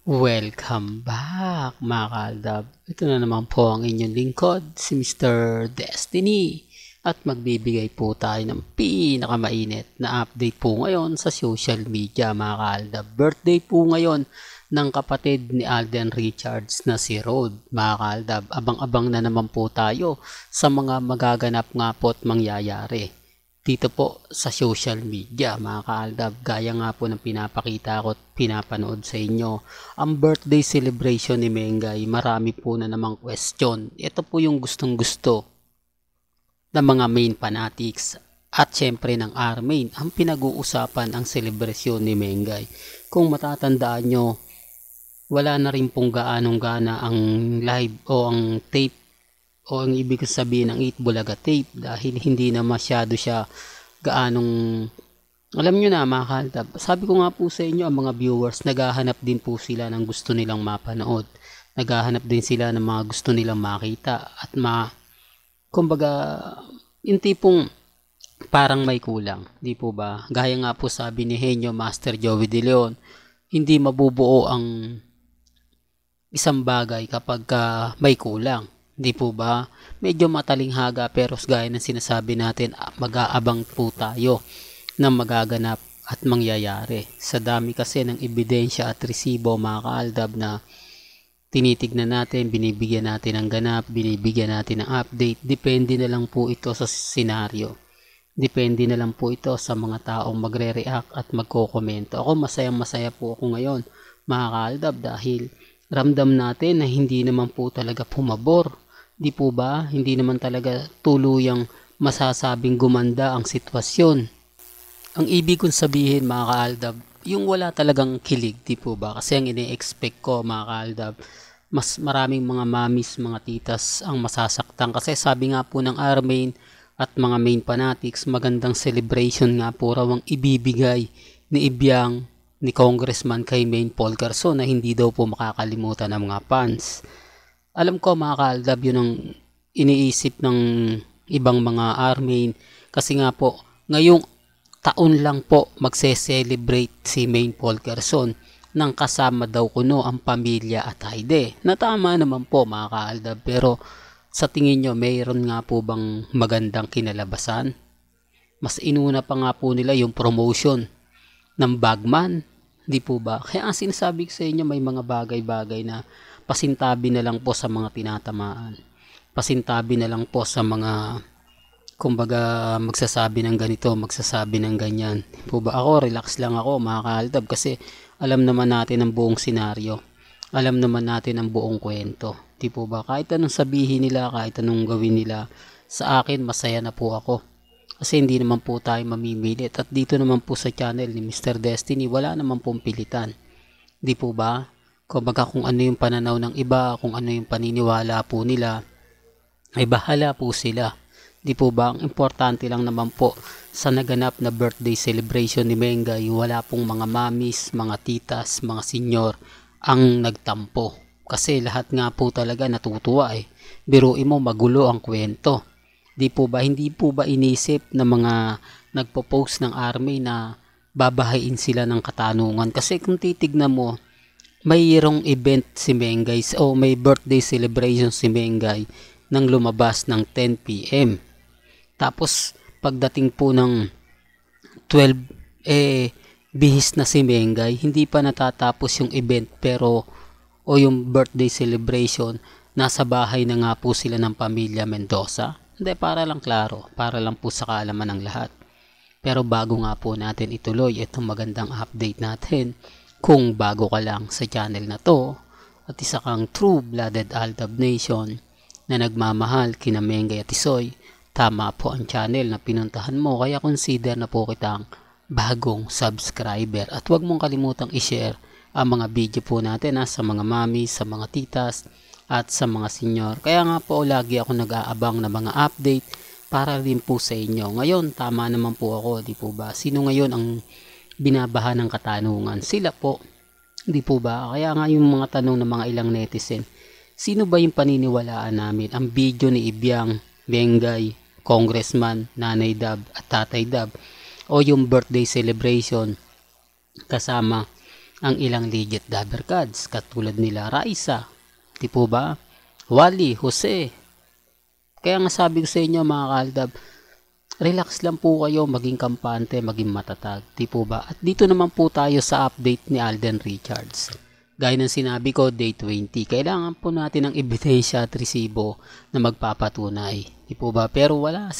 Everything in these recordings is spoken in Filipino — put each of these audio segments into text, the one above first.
Welcome back mga kaaldab. Ito na naman po ang inyong lingkod, si Mr. Destiny. At magbibigay po tayo ng pinakamainit na update po ngayon sa social media mga kaaldab. Birthday po ngayon ng kapatid ni Alden Richards na si Rod mga kaaldab. Abang-abang na naman po tayo sa mga magaganap nga po at mangyayari dito po sa social media mga kaaldab. Gaya nga po ng pinapakita ko at pinapanood sa inyo, ang birthday celebration ni Mengay, marami po na namang question. Ito po yung gustong gusto ng mga main fanatics at syempre ng R-Main. Ang pinag-uusapan ang celebration ni Mengay. Kung matatandaan nyo, wala na rin pong gaanong gana ang live o ang tape o ang ibig sabihin ng Eat Bulaga tape dahil hindi na masyado siya gaanong, alam nyo na mga kaaldab. Sabi ko nga po sa inyo, ang mga viewers naghahanap din po sila ng gusto nilang mapanood, naghahanap din sila ng mga gusto nilang makita at kumbaga yung tipong parang may kulang, di po ba? Gaya nga po sabi ni Henyo Master Joey De Leon, hindi mabubuo ang isang bagay kapag may kulang. Di po ba? Medyo matalinghaga pero gaya ng sinasabi natin, mag-aabang po tayo ng magaganap at mangyayari. Sa dami kasi ng ebidensya at resibo mga kaaldab na tinitignan natin, binibigyan natin ng ganap, binibigyan natin ng update. Depende na lang po ito sa senaryo. Depende na lang po ito sa mga taong magre-react at magkokomento. Ako masayang-masaya po ako ngayon mga kaaldab dahil ramdam natin na hindi naman po talaga pumabor. Di po ba? Hindi naman talaga tuluyang masasabing gumanda ang sitwasyon. Ang ibig kong sabihin mga kaaldab, yung wala talagang kilig, di po ba? Kasi ang ine-expect ko mga kaaldab, mas maraming mga mamis, mga titas ang masasaktan. Kasi sabi nga po ng R-Main at mga main fanatics, magandang celebration nga po raw ang ibibigay ni Ibiang ni Congressman kay Main Paul Garson na hindi daw po makakalimutan ng mga fans. Alam ko mga kaaldab, yun ang iniisip ng ibang mga R-Main kasi nga po ngayong taon lang po magse-celebrate si Main Paul Garson nang kasama daw kuno ang pamilya at Haide. Natama naman po mga kaaldab, pero sa tingin nyo mayroon nga po bang magandang kinalabasan? Mas inuna pa nga po nila yung promotion ng Bagman, di po ba? Kaya ang sinasabi ko sa inyo, may mga bagay-bagay na pasintabi na lang po sa mga tinatamaan. Pasintabi na lang po sa mga kumbaga magsasabi ng ganito, magsasabi ng ganyan. Di po ba? Ako, relax lang ako mga kaaldab kasi alam naman natin ang buong senaryo. Alam naman natin ang buong kwento. Di po ba? Kahit anong sabihin nila, kahit anong gawin nila, sa akin masaya na po ako. Kasi hindi naman po tayo mamimilit. At dito naman po sa channel ni Mr. Destiny, wala naman pong pilitan. Di po ba? Kumbaga kung ano yung pananaw ng iba, kung ano yung paniniwala po nila, ay bahala po sila. Di po ba? Ang importante lang naman po sa naganap na birthday celebration ni Mengay, wala pong mga mamis, mga titas, mga senyor ang nagtampo. Kasi lahat nga po talaga natutuwa eh. Biruin mo magulo ang kwento. Di po ba? Hindi po ba inisip ng mga nagpo-post ng army na babahain sila ng katanungan? Kasi kung titignan mo, mayroong event si Mengay o may birthday celebration si Mengay nang lumabas ng 10 PM. Tapos pagdating po ng 12, bihis na si Mengay, hindi pa natatapos yung event pero o yung birthday celebration, nasa bahay na nga po sila ng pamilya Mendoza. Hindi, para lang klaro, para lang po sa kaalaman ng lahat. Pero bago nga po natin ituloy itong magandang update natin, kung bago ka lang sa channel na to at isa kang true-blooded Aldab Nation na nagmamahal kina Mengay at Tisoy, tama po ang channel na pinuntahan mo, kaya consider na po kitang bagong subscriber. At huwag mong kalimutang i-share ang mga video po natin sa mga mami, sa mga titas at sa mga senyor. Kaya nga po lagi ako nag-aabang na mga update para rin po sa inyo. Ngayon tama naman po ako, di po ba? Sino ngayon ang binabaha ng katanungan? Sila po, di po ba? Kaya nga yung mga tanong ng mga ilang netizen, sino ba yung paniniwalaan namin? Ang video ni Ibiang, Mengay, Congressman, Nanay Dab at Tatay Dab, o yung birthday celebration kasama ang ilang legit dabber gods katulad nila Raisa, di po ba? Wally, Jose. Kaya nga sabi ko sa inyo mga kaaldab, relax lang po kayo, maging kampante, maging matatag, di po ba? At dito naman po tayo sa update ni Alden Richards. Gaya ng sinabi ko, day 20, kailangan po natin ng ebidensya at resibo na magpapatunay, di po ba? Pero wala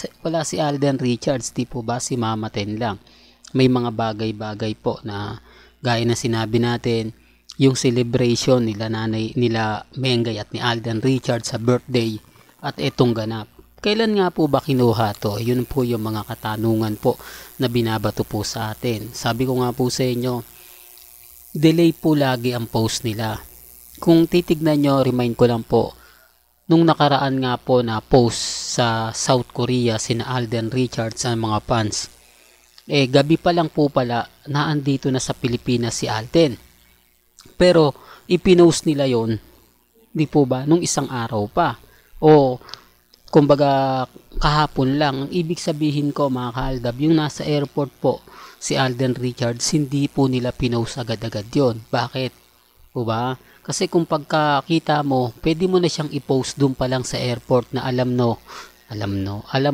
si Alden Richards, di po ba? Si Mama Ten lang. May mga bagay-bagay po na gaya ng sinabi natin, yung celebration nila nila Mengay at ni Alden Richards sa birthday at etong ganap. Kailan nga po ba kinuha to? Yun po yung mga katanungan po na binabato po sa atin. Sabi ko nga po sa inyo, delay po lagi ang post nila. Kung titignan nyo, remind ko lang po, nung nakaraan nga po na post sa South Korea sina Alden Richards ang mga fans, gabi pa lang po pala naandito na sa Pilipinas si Alden. Pero ipinost nila yon, di po ba, nung isang araw pa. O kumbaga kahapon lang. Ang ibig sabihin ko mga kaaldab, yung nasa airport po si Alden Richards, hindi po nila pinost agad-agad yon. Bakit? Po ba? Kasi kung pagkakita mo, pwede mo na siyang i-post doon pa lang sa airport na alam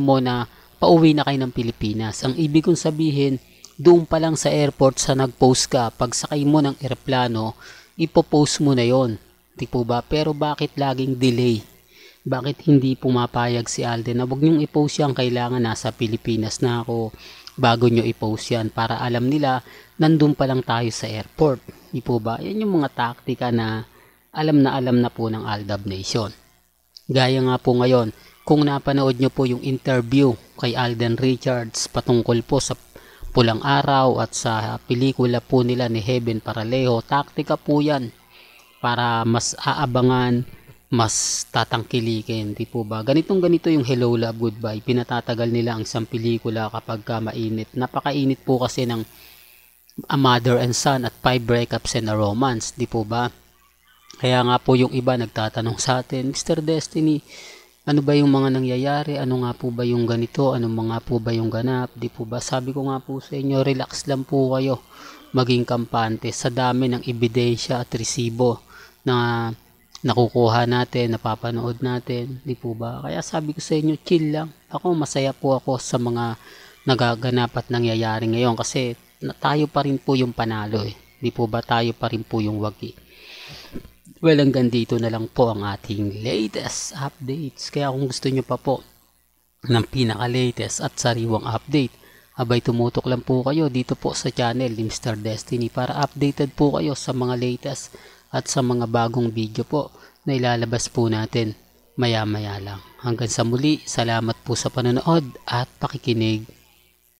mo na pauwi na kayo ng Pilipinas. Ang ibig kong sabihin, doon pa lang sa airport sa nag-post ka, pag sakay mo ng eroplano, ipopost mo na yon, di po ba? Pero bakit laging delay? Bakit hindi pumapayag si Alden na wag niyong i-post yan, kailangan nasa Pilipinas na ako bago niyo i-post yan, para alam nila nandun pa lang tayo sa airport, di po ba? Yan yung mga taktika na alam na po ng Aldab Nation. Gaya nga po ngayon, kung napanood nyo po yung interview kay Alden Richards patungkol po sa Pulang Araw at sa pelikula po nila ni Heaven Paralejo, taktika po yan para mas aabangan, mas tatangkilikin, di po ba? Ganito yung Hello Love Goodbye, pinatatagal nila ang isang pelikula kapag mainit. Napakainit po kasi ng A Mother and Son at 5 Breakups and a Romance, di po ba? Kaya nga po yung iba nagtatanong sa atin, Mr. Destiny, ano ba yung mga nangyayari? Ano nga po ba yung ganito? Ano mga po ba yung ganap? Di po ba? Sabi ko nga po sa inyo, relax lang po kayo. Maging kampante sa dami ng ebidensya at resibo na nakukuha natin, napapanood natin. Di po ba? Kaya sabi ko sa inyo, chill lang. Ako, masaya po ako sa mga nagaganap at nangyayari ngayon kasi tayo pa rin po yung panalo eh. Di po ba? Tayo pa rin po yung wagi. Well, hanggang dito na lang po ang ating latest updates. Kaya kung gusto nyo pa po ng pinaka-latest at sariwang update, abay tumutok lang po kayo dito po sa channel ni Mr. Destiny para updated po kayo sa mga latest at sa mga bagong video po na ilalabas po natin maya-maya lang. Hanggang sa muli, salamat po sa panonood at pakikinig.